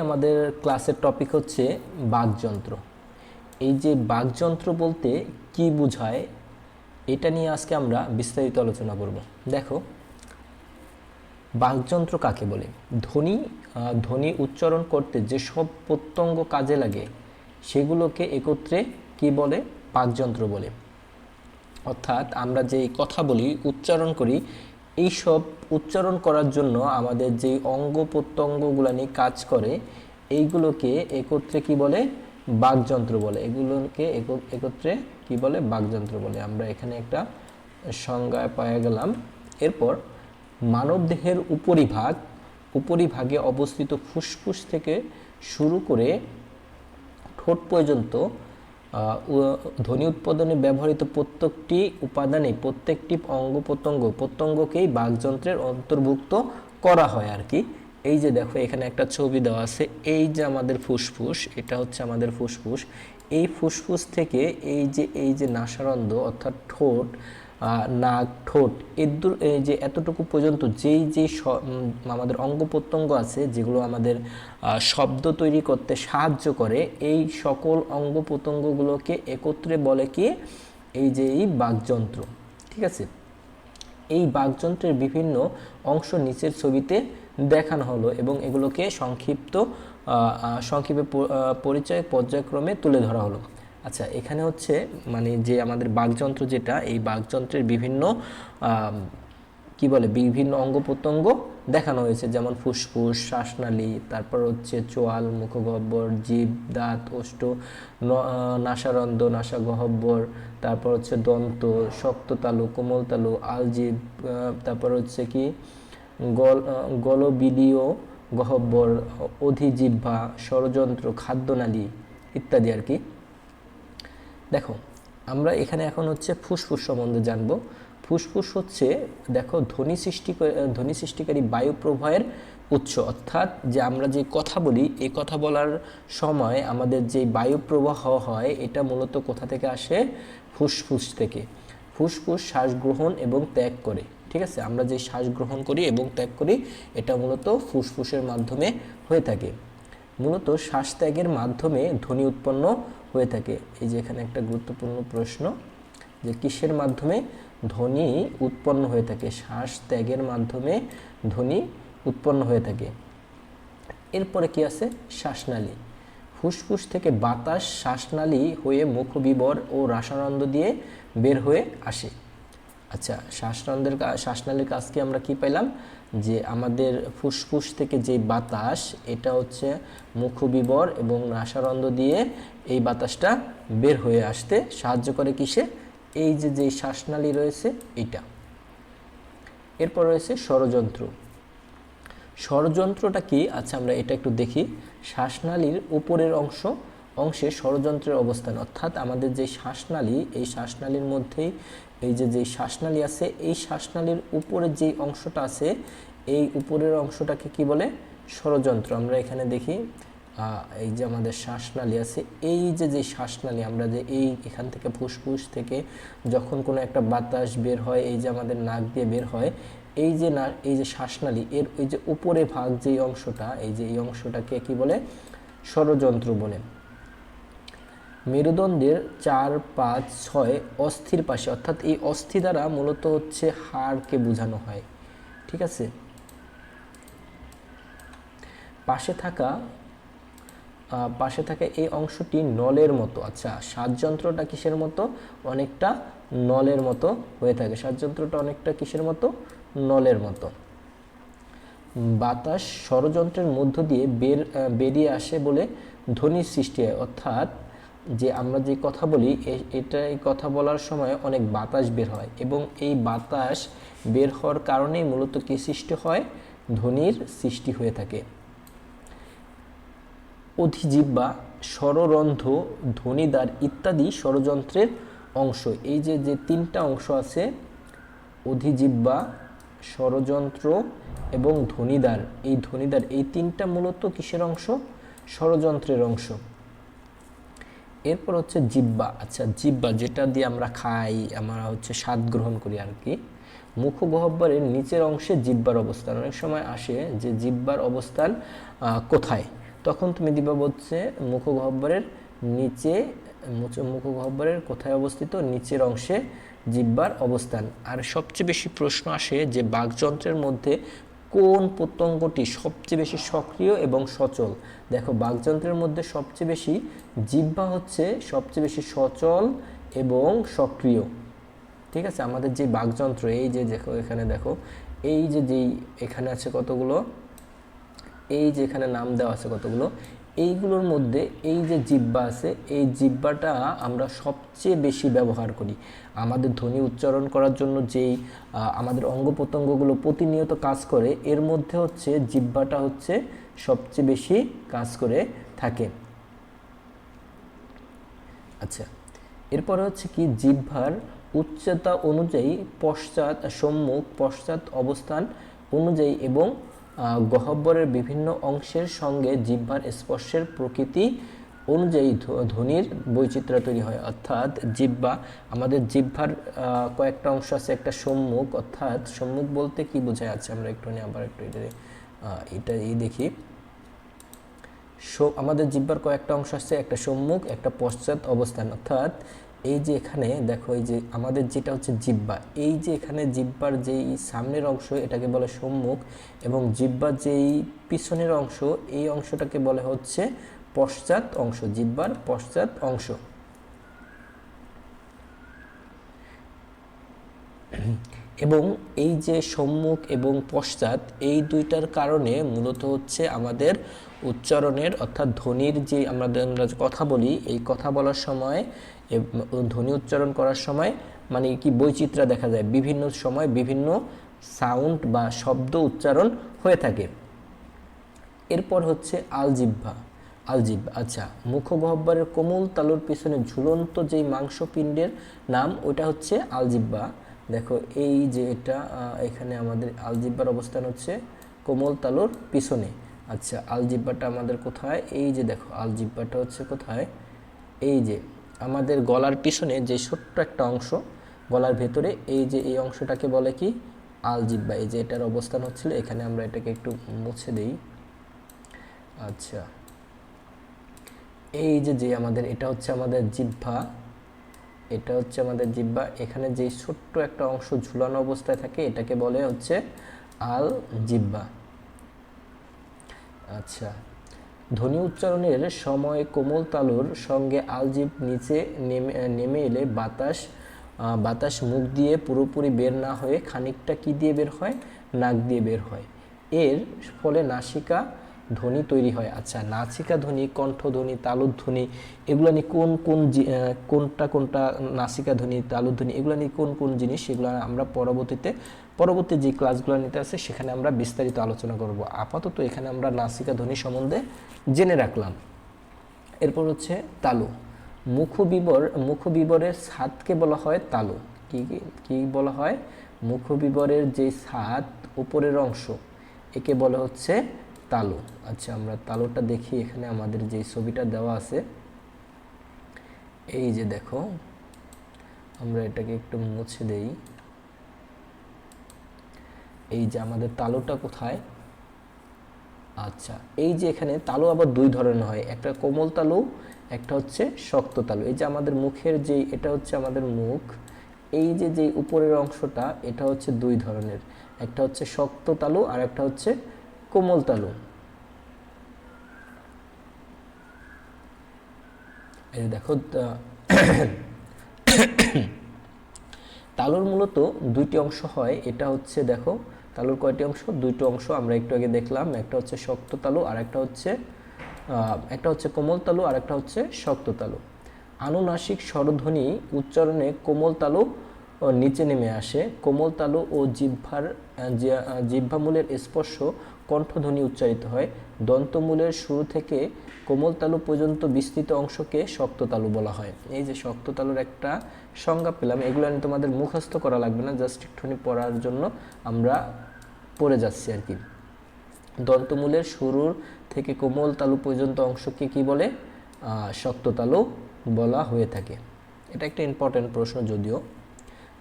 আমাদের ক্লাসের টপিক হচ্ছে বাকযন্ত্র। এই যে বাকযন্ত্র বলতে কি বোঝায় এটা নিয়ে আজকে আমরা বিস্তারিত আলোচনা করব। দেখো, বাকযন্ত্র কাকে বলে? ধ্বনি উচ্চারণ করতে যে সব প্রত্যঙ্গ কাজে লাগে সেগুলোকে একত্রে কি বলে? বাকযন্ত্র বলে। অর্থাৎ আমরা যেই কথা বলি, উচ্চারণ করি, এই সব উচ্চারণ করার জন্য আমাদের যে অঙ্গ প্রত্যঙ্গগুলো নিয়ে কাজ করে এইগুলোকে একত্রে কি বলে? বাকযন্ত্র বলে। এগুলোকে একত্রে কি বলে? বাকযন্ত্র বলে। আমরা এখানে একটা সংজ্ঞা পেয়ে গেলাম। এরপর মানবদেহের উপরিভাগে অবস্থিত ফুসফুস থেকে শুরু করে ঠোঁট পর্যন্ত ধ্বনি উৎপাদনে ব্যবহৃত প্রত্যেকটি উপাদানে প্রত্যেকটি অঙ্গ প্রত্যঙ্গকেই বাকযন্ত্রের অন্তর্ভুক্ত করা হয় আর কি। এই যে দেখো, এখানে একটা ছবি দেওয়া আছে। এই যে আমাদের ফুসফুস, এটা হচ্ছে আমাদের ফুসফুস। এই ফুসফুস থেকে এই যে নাসারন্ধ্র অর্থাৎ ঠোঁট, নাক, ঠোঁট, এই যে এতটুকু পর্যন্ত যেই আমাদের অঙ্গ প্রত্যঙ্গ আছে যেগুলো আমাদের শব্দ তৈরি করতে সাহায্য করে, এই সকল অঙ্গ প্রত্যঙ্গগুলোকে একত্রে বলে কি? এই বাকযন্ত্র। ঠিক আছে। এই বাকযন্ত্রের বিভিন্ন অংশ নিচের ছবিতে দেখানো হলো এবং এগুলোকে সংক্ষেপে পরিচয় পর্যায়ক্রমে তুলে ধরা হলো। আচ্ছা, এখানে হচ্ছে মানে যে আমাদের বাকযন্ত্র যেটা, এই বাকযন্ত্রের বিভিন্ন কি বলে বিভিন্ন অঙ্গ প্রত্যঙ্গ দেখানো হয়েছে, যেমন ফুসফুস, শ্বাসনালী, তারপর হচ্ছে চোয়াল, মুখগহ্বর, জিভ, দাঁত, ওষ্ঠ, নাসারন্ধ্র, নাসাগহ্বর, তারপর হচ্ছে দন্ত, শক্ততালু, কোমলতালু, আলজিভ, তারপর হচ্ছে কি গলবিলীয় গহ্বর, অধিজিহ্বা, ষড়যন্ত্র, খাদ্যনালী ইত্যাদি আর কি। দেখো, আমরা এখানে এখন হচ্ছে ফুসফুস সম্বন্ধে জানবো। ফুসফুস হচ্ছে, দেখো, ধ্বনি সৃষ্টিকারী বায়ু প্রবাহের উৎস। অর্থাৎ যে আমরা যে কথা বলি, এই কথা বলার সময় আমাদের যে বায়ু প্রবাহ হয় এটা মূলত কোথা থেকে আসে? ফুসফুস থেকে। ফুসফুস শ্বাস গ্রহণ এবং ত্যাগ করে। ঠিক আছে, আমরা যে শ্বাস গ্রহণ করি এবং ত্যাগ করি এটা মূলত ফুসফুসের মাধ্যমে হয়ে থাকে। মূলত শ্বাস ত্যাগের মাধ্যমে ধ্বনি উৎপন্ন হয়ে থাকে। এই যে এখানে একটা গুরুত্বপূর্ণ প্রশ্ন, যে কিসের মাধ্যমে ধ্বনি উৎপন্ন হয়ে থাকে? শ্বাস ত্যাগের মাধ্যমে ধ্বনি উৎপন্ন হয়ে থাকে। এরপরে কি আছে? শ্বাসনালী। ফুসফুস থেকে বাতাস শ্বাসনালী হয়ে মুখবিবর ও রসানন্দ দিয়ে বের হয়ে আসে। আচ্ছা, শ্বাসনালীর কাজ কি? আমরা কি পেলাম? যে আমাদের ফুসফুস থেকে যে বাতাস, এটা হচ্ছে মুখবিবর এবং নাসারন্ধ্র দিয়ে এই বাতাসটা বের হয়ে আসতে সাহায্য করে। কিসে? এই যে শ্বাসনালী রয়েছে এইটা। এরপর রয়েছে ষড়যন্ত্র। ষড়যন্ত্রটা কি? আচ্ছা, আমরা এটা একটু দেখি। শ্বাসনালীর উপরের অংশে ষড়যন্ত্রের অবস্থান। অর্থাৎ আমাদের যে শ্বাসনালী, এই শ্বাসনালীর মধ্যেই এই যে শ্বাসনালী আছে, এই শ্বাসনালীর উপরের যে অংশটা আছে, এই উপরের অংশটাকে কি বলে? ষড়যন্ত্র। আমরা এখানে দেখি, এই যে আমাদের শ্বাসনালী আছে, এই যে শ্বাসনালী, আমরা যে এখান থেকে ফুসফুস থেকে যখন কোনো একটা বাতাস বের হয়, এই যে আমাদের নাক দিয়ে বের হয়, এই যে শ্বাসনালী এর ওই যে উপরে ভাগ যে অংশটা, এই অংশটাকে কি বলে? ষড়যন্ত্র বলে। মেরুদণ্ডের 4, 5, 6 অস্থির পাশে, অর্থাৎ এই অস্থি দ্বারা মূলত হচ্ছে হাড়কে বোঝানো হয়। ঠিক আছে। পাশে থাকা এই অংশটি নলের মতো। আচ্ছা, শ্বাসযন্ত্রটা কিসের মতো? অনেকটা নলের মতো হয়ে থাকে। শ্বাসযন্ত্রটা অনেকটা কিসের মতো? নলের মতো। বাতাস ষড়যন্ত্রের মধ্য দিয়ে বেরিয়ে আসে বলে ধ্বনির সৃষ্টি হয়। অর্থাৎ যে আমরা যে কথা বলি, এই কথা বলার সময় অনেক বাতাস বের হয় এবং এই বাতাস বের হওয়ার কারণেই মূলত কি সৃষ্টি হয়? ধ্বনির সৃষ্টি হয়ে থাকে। অধিজিহ্বা, স্বররন্ধ্র, ধ্বনিদ্বার ইত্যাদি ষড়যন্ত্রের অংশ। এই যে তিনটা অংশ আছে, অধিজিহ্বা, স্বরযন্ত্র এবং ধ্বনিদ্বার, এই তিনটা মূলত কিসের অংশ? ষড়যন্ত্রের অংশ। এরপর হচ্ছে জিহ্বা। আচ্ছা, জিহ্বা যেটা দিয়ে আমরা খাই, আমরা হচ্ছে স্বাদ গ্রহণ করি আর কি। মুখগহ্বরের নিচের অংশে জিহ্বার অবস্থান। অনেক সময় আসে যে জিহ্বার অবস্থান কোথায়? তখন তুমি দিবা হচ্ছে মুখগহ্বরের নিচে, মুখগহ্বরের কোথায় অবস্থিত, নিচের অংশে জিহ্বার অবস্থান। আর সবচেয়ে বেশি প্রশ্ন আসে যে বাকযন্ত্রের মধ্যে কোন প্রত্যঙ্গটি সবচেয়ে বেশি সক্রিয় এবং সচল। দেখো বাকযন্ত্রের মধ্যে সবচেয়ে বেশি জিহ্বা হচ্ছে সবচেয়ে বেশি সচল এবং সক্রিয়। ঠিক আছে, আমাদের যে বাকযন্ত্র, এই যে দেখো এখানে দেখো, এই যে যেই এখানে আছে কতগুলো, এই যে এখানে নাম দেওয়া আছে কতগুলো, এইগুলোর মধ্যে এই যে জিহ্বা আছে, এই জিহ্বাটা আমরা সবচেয়ে বেশি ব্যবহার করি আমাদের ধ্বনি উচ্চারণ করার জন্য। যেই আমাদের অঙ্গ প্রত্যঙ্গগুলো প্রতিনিয়ত কাজ করে, এর মধ্যে হচ্ছে জিহ্বাটা হচ্ছে সবচেয়ে বেশি কাজ করে থাকে। আচ্ছা, এরপরে হচ্ছে কি, জিহ্বার উচ্চতা অনুযায়ী পশ্চাৎ, সম্মুখ, পশ্চাৎ অবস্থান অনুযায়ী এবং গহ্বরের বিভিন্ন অংশের সঙ্গে জিহ্বার স্পর্শের প্রকৃতি অনুযায়ী ধ্বনির বৈচিত্র্য তৈরি হয়। অর্থাৎ জিহ্বা, আমাদের জিহ্বার কয়েকটা অংশ আছে, একটা সম্মুখ, অর্থাৎ সম্মুখ বলতে কি বোঝায়, আছে আমরা একটু আবার একটু এটা দেখি। আমাদের জিহ্বার কয়েকটা অংশ আছে, একটা সম্মুখ, একটা পশ্চাৎ অবস্থান। অর্থাৎ এই যে এখানে দেখো, এই যে আমাদের যেটা হচ্ছে জিহ্বা, এই যে এখানে জিহ্বার যেই সামনের অংশ এটাকে বলে সম্মুখ, এবং জিহ্বার যেই পিছনের অংশ এই অংশটাকে বলে হচ্ছে পশ্চাৎ অংশ, জিহ্বার পশ্চাৎ অংশ। এবং এই যে সম্মুখ এবং পশ্চাৎ, এই দুইটার কারণে মূলত হচ্ছে আমাদের উচ্চারণের, অর্থাৎ ধ্বনির যে আমরা কথা বলি, এই কথা বলার সময়, ধ্বনি উচ্চারণ করার সময় মানে কি বৈচিত্র্য দেখা যায়, বিভিন্ন সময় বিভিন্ন সাউন্ড বা শব্দ উচ্চারণ হয়ে থাকে। এরপর হচ্ছে আলজিহ্বা। আলজিহ্বা, আচ্ছা, মুখগহ্বরের কোমল তালুর পিছনে ঝুলন্ত যেই মাংসপিণ্ডের নাম, ওইটা হচ্ছে আলজিহ্বা। দেখো এই যে এটা, এখানে আমাদের আলজিহ্বার অবস্থান হচ্ছে কোমল তালুর পিছনে। আচ্ছা, আলজিহ্বাটা আমাদের কোথায়, এই যে দেখো আলজিহ্বাটা হচ্ছে কোথায়, এই যে আমাদের গলার পিছনে যে ছোট্ট একটা অংশ, গলার ভেতরে এই যে এই অংশটাকে বলে কি, আলজিহ্বা। এই যে এটার অবস্থান হচ্ছিল এখানে, আমরা এটাকে একটু মুছে দেই। আচ্ছা, এই যে আমাদের এটা হচ্ছে আমাদের জিহ্বা, এটা হচ্ছে আমাদের জিহ্বা। এখানে যে ছোট্ট একটা অংশ ঝুলানো অবস্থায় থাকে এটাকে বলে হচ্ছে আলজিহ্বা। আচ্ছা, ধ্বনি উচ্চারণের সময় কোমল তালুর সঙ্গে আলজিভ নিচে নেমে এলে বাতাস মুখ দিয়ে পুরোপুরি বের না হয়ে খানিকটা কি দিয়ে বের হয়, নাক দিয়ে বের হয়। এর ফলে নাসিকা ধ্বনি তৈরি হয়। আচ্ছা, নাসিকা ধ্বনি, কণ্ঠধ্বনি, তালুধ্বনি, এগুলো নিয়ে কোনটা নাসিকা ধ্বনি, তালুধ্বনি, এগুলো নিয়ে কোন জিনিস, সেগুলো আমরা পরবর্তী যে ক্লাসগুলো নিতে আছে সেখানে আমরা বিস্তারিত আলোচনা করব। আপাতত এখানে আমরা নাসিকা ধ্বনি সম্বন্ধে জেনে রাখলাম। এরপর হচ্ছে তালু। মুখবিবরের ছাদকে বলা হয় তালু। কি বলা হয়, মুখবিবরের যে ছাদ, উপরের অংশ, একে বলা হচ্ছে তালু। আচ্ছা, আমরা তালুটা দেখি, এখানে আমাদের যে ছবিটা দেওয়া আছে, এই যে দেখো, আমরা এটাকে একটু মুছে দেই। এই যে আমাদের তালুটা কোথায়, আচ্ছা, এই যে এখানে তালু আবার দুই ধরনের হয়, একটা কোমল তালু, একটা হচ্ছে শক্ত তালু। এই যে আমাদের মুখের যে, এটা হচ্ছে আমাদের মুখ, এই যে উপরের অংশটা, এটা হচ্ছে দুই ধরনের, একটা হচ্ছে শক্ত তালু আর একটা হচ্ছে কোমল তালু। এই দেখো, তালুর মূলত দুইটি অংশ হয়। এটা হচ্ছে দেখো, তালুর কয়টি অংশ, দুইটি অংশ আমরা একটু আগে দেখলাম, একটা হচ্ছে শক্ত তালু আর একটা হচ্ছে কোমল তালু আর একটা হচ্ছে শক্ত তালু। আনুনাসিক স্বরধ্বনি উচ্চারণে কোমল তালু নিচে নেমে আসে। কোমল তালু ও জিহ্বামূলের স্পর্শ কণ্ঠধ্বনি উচ্চারিত হয়। দন্তমূলের শুরু থেকে কোমল তালু পর্যন্ত বিস্তৃত অংশকে শক্ত তালু বলা হয়। এই যে শক্ত তালুর একটা সংজ্ঞা পেলাম, এগুলো আমি তোমাদের মুখস্থ করা লাগবে না, জাস্ট একটুখানি পড়ার জন্য আমরা পড়ে যাচ্ছি আর কি। দন্তমূলের শুরুর থেকে কোমল তালু পর্যন্ত অংশকে কি বলে, শক্ত তালু বলা হয়ে থাকে। এটা একটা ইম্পর্টেন্ট প্রশ্ন যদিও।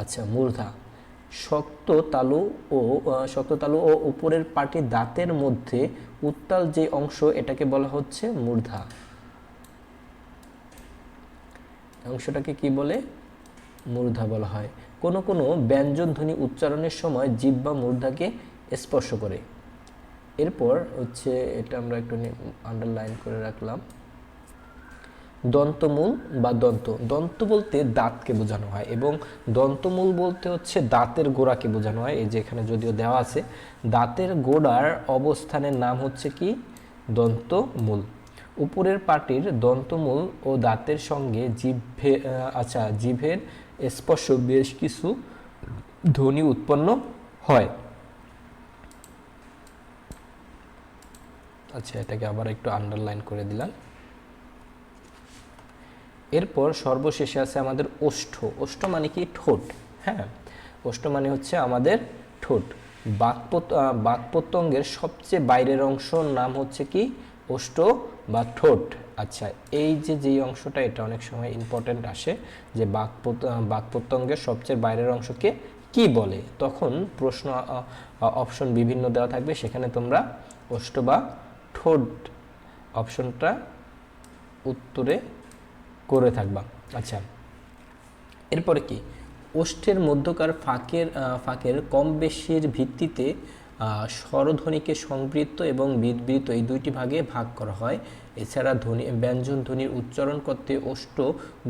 আচ্ছা, মূর্ধা। শক্ত তালু ও উপরের পাটি দাঁতের মধ্যে উত্তাল যে অংশ এটাকে বলা হচ্ছে মূর্ধা। অংশটাকে কি বলে? মূর্ধা বলা হয়। কোনো কোনো ব্যঞ্জন ধ্বনি উচ্চারণের সময় জিহ্বা মূর্ধাকে স্পর্শ করে। এরপর হচ্ছে এটা আমরা একটু আন্ডারলাইন করে রাখলাম, দন্তমূল বা দন্ত। দন্ত বলতে দাঁতকে বোঝানো হয় এবং দন্তমূল বলতে হচ্ছে দাঁতের গোড়াকে বোঝানো হয়। এই যে এখানে যদিও দেওয়া আছে, দাঁতের গোড়ার অবস্থানের নাম হচ্ছে কি? দন্তমূল। উপরের পাটির দন্তমূল ও দাঁতের সঙ্গে জিভের স্পর্শ বেশ কিছু ধ্বনি উৎপন্ন হয়। আচ্ছা, এটাকে আবার একটু আন্ডারলাইন করে দিলাম। এরপর সর্বশেষে আছে আমাদের ওষ্ঠ। ওষ্ঠ মানে কি? ঠোঁট। হ্যাঁ, ওষ্ঠ মানে হচ্ছে আমাদের ঠোঁট। বাক প্রত্যঙ্গের সবচেয়ে বাইরের অংশর নাম হচ্ছে কি? ওষ্ঠ বা ঠোঁট। আচ্ছা, এই যেই অংশটা, এটা অনেক সময় ইম্পর্টেন্ট আসে যে বাক প্রত্যঙ্গের সবচেয়ে বাইরের অংশকে কি বলে। তখন প্রশ্ন অপশন বিভিন্ন দেওয়া থাকবে, সেখানে তোমরা ওষ্ঠ বা ঠোঁট অপশনটা উত্তরে করে থাকবা। আচ্ছা, এরপরে কি? ওষ্ঠের মধ্যকার ফাঁকের কম বেশির ভিত্তিতে স্বরধ্বনিকে সংবৃত্ত এবং বিবৃত এই দুইটি ভাগে ভাগ করা হয়। এছাড়া ব্যঞ্জন ধ্বনির উচ্চারণ করতে ওষ্ঠ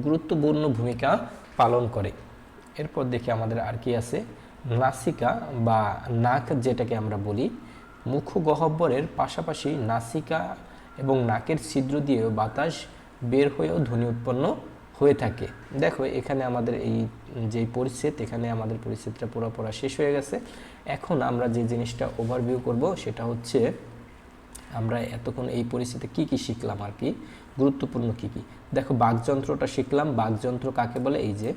গুরুত্বপূর্ণ ভূমিকা পালন করে। এরপর দেখি আমাদের আর কি আছে। নাসিকা বা নাক যেটাকে আমরা বলি, মুখগহ্বরের পাশাপাশি নাসিকা এবং নাকের ছিদ্র দিয়েও বাতাস বের হয়েও ধ্বনি উৎপন্ন হয়ে থাকে। দেখো এখানে আমাদের এই যে পরিচ্ছেদ, এখানে আমাদের পরিচ্ছেদটা পুরো পড়া শেষ হয়ে গেছে। এখন আমরা যে জিনিসটা ওভারভিউ করব সেটা হচ্ছে আমরা এতক্ষণ এই পরিস্থিতিতে কি কি শিখলাম আর কি, গুরুত্বপূর্ণ কি কি। দেখো, বাকযন্ত্রটা শিখলাম। বাকযন্ত্র কাকে বলে? এই যে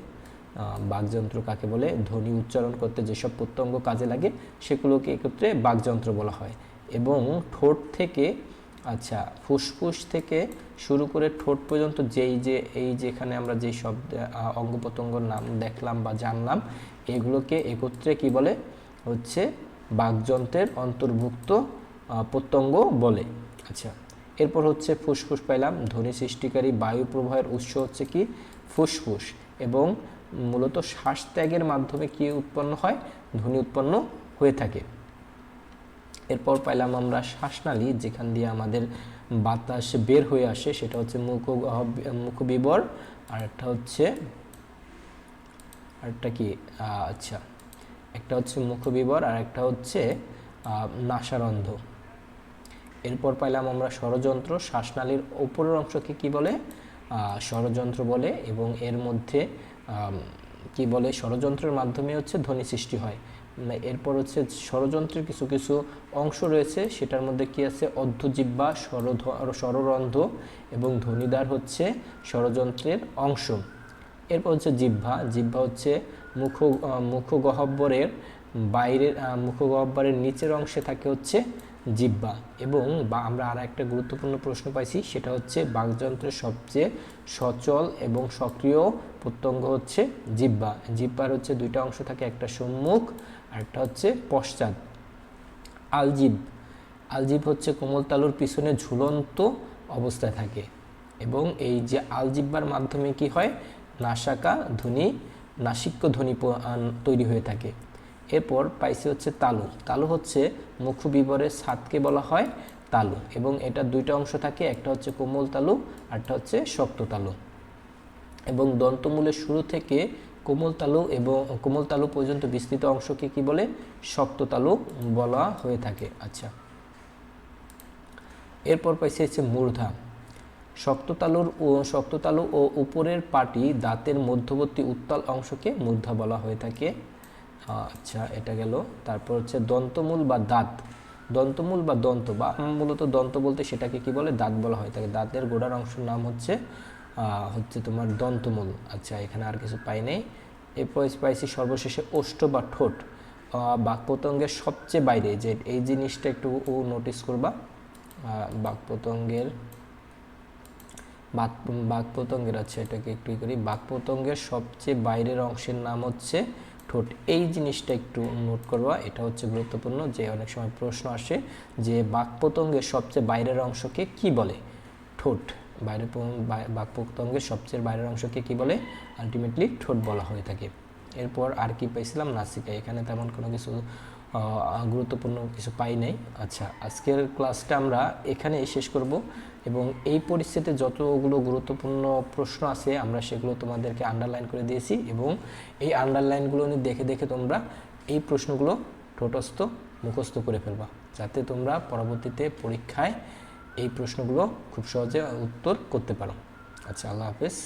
বাকযন্ত্র কাকে বলে? ধ্বনি উচ্চারণ করতে যেসব প্রত্যঙ্গ কাজে লাগে সেগুলোকে একত্রে বাকযন্ত্র বলা হয়। এবং ঠোঁট থেকে, আচ্ছা, ফুসফুস থেকে শুরু করে ঠোঁট পর্যন্ত এই যেখানে আমরা যেই শব্দ অঙ্গ প্রত্যঙ্গর নাম দেখলাম বা জানলাম, এগুলোকে একত্রে কি বলে? হচ্ছে বাকযন্ত্রের অন্তর্ভুক্ত প্রত্যঙ্গ বলে। আচ্ছা, এরপর হচ্ছে ফুসফুস পাইলাম। ধ্বনি সৃষ্টিকারী বায়ু প্রবাহের উৎস হচ্ছে কি? ফুসফুস। এবং মূলত শ্বাস ত্যাগের মাধ্যমে কি উৎপন্ন হয়? ধ্বনি উৎপন্ন হয়ে থাকে। এরপর পাইলাম আমরা শ্বাসনালী, যেখান দিয়ে আমাদের বাতাস বের হয়ে আসে, সেটা হচ্ছে মুখবিবর। আর একটা হচ্ছে কি? আচ্ছা, একটা হচ্ছে মুখবিবর আর একটা হচ্ছে নাসারন্ধ্র। এরপর পাইলাম আমরা ষড়যন্ত্র। শ্বাসনালীর উপরের অংশকে কি বলে? ষড়যন্ত্র বলে। এবং এর মধ্যে কি বলে? ষড়যন্ত্রের মাধ্যমে হচ্ছে ধ্বনি সৃষ্টি হয়। এরপর হচ্ছে ষড়যন্ত্রের কিছু কিছু অংশ রয়েছে, সেটার মধ্যে কি আছে? অর্ধজিহ্বা, স্বররন্ধ্র এবং ধ্বনিদ্বার হচ্ছে ষড়যন্ত্রের অংশ। এরপর হচ্ছে জিহ্বা। জিহ্বা হচ্ছে মুখগহ্বরের বাইরের, মুখগহ্বরের নিচের অংশে থাকে হচ্ছে জিহ্বা। এবং আমরা আর একটা গুরুত্বপূর্ণ প্রশ্ন পাইছি, সেটা হচ্ছে বাকযন্ত্রের সবচেয়ে সচল এবং সক্রিয় প্রত্যঙ্গ হচ্ছে জিহ্বা। জিহ্বার হচ্ছে দুইটা অংশ থাকে, একটা সম্মুখ আর একটা হচ্ছে পশ্চাৎ। আলজিভ হচ্ছে কোমল তালুর পিছনে ঝুলন্ত অবস্থায় থাকে। এবং এই যে আলজিহ্বার মাধ্যমে কি হয়? নাসিক্য ধ্বনি তৈরি হয়ে থাকে। এরপর পাইছি হচ্ছে তালু। তালু হচ্ছে মুখবিবরের ছাদকে বলা হয় তালু। এবং এটা দুইটা অংশ থাকে, একটা হচ্ছে কোমল তালু আর একটা হচ্ছে শক্ত তালু। এবং দন্তমূলের শুরু থেকে কোমল তালু পর্যন্ত বিস্তৃত অংশকে কি বলে? শক্ত তালু বলা হয়ে থাকে। আচ্ছা, এরপর পাইছি হচ্ছে মূর্ধা। শক্ত তালু ও উপরের পাটি দাঁতের মধ্যবর্তী উত্তাল অংশকে মূর্ধা বলা হয়ে থাকে। আচ্ছা, এটা গেল। তারপর হচ্ছে দন্তমূল বা দাঁত। দন্তমূল বা দন্ত, বা মূলত দন্ত বলতে সেটাকে কি বলে? দাঁত বলা হয় থাকে। দাঁতের গোড়ার অংশের নাম হচ্ছে তোমার দন্তমূল। আচ্ছা, এখানে আর কিছু পাই নেই। এরপর পাইছি সর্বশেষে ওষ্ঠ বা ঠোঁট। বাকপতঙ্গের সবচেয়ে বাইরে, যে এই জিনিসটা একটু নোটিস করবা। বাকপতঙ্গের, আচ্ছা এটাকে একটু করি। বাকপতঙ্গের সবচেয়ে বাইরের অংশের নাম হচ্ছে ঠোঁট। এই জিনিসটা একটু নোট করবা, এটা হচ্ছে গুরুত্বপূর্ণ, যে অনেক সময় প্রশ্ন আসে যে বাকপতঙ্গের সবচেয়ে বাইরের অংশকে কি বলে? ঠোঁট। বাকপতঙ্গের সবচেয়ে বাইরের অংশকে কি বলে? আলটিমেটলি ঠোঁট বলা হয়ে থাকে। এরপর আর কি পাইছিলাম? নাসিকা। এখানে তেমন কোনো কিছু গুরুত্বপূর্ণ কিছু পাই নাই। আচ্ছা, আজকের ক্লাসটা আমরা এখানেই শেষ করব, এবং এই পরিস্থিতিতে যতগুলো গুরুত্বপূর্ণ প্রশ্ন আছে আমরা সেগুলো তোমাদেরকে আন্ডারলাইন করে দিয়েছি, এবং এই আন্ডারলাইনগুলো দেখে দেখে তোমরা এই প্রশ্নগুলো ঠোঁটস্থ মুখস্থ করে ফেলবা, যাতে তোমরা পরবর্তীতে পরীক্ষায় এই প্রশ্নগুলো খুব সহজে উত্তর করতে পারো। আচ্ছা, আল্লাহ হাফেজ।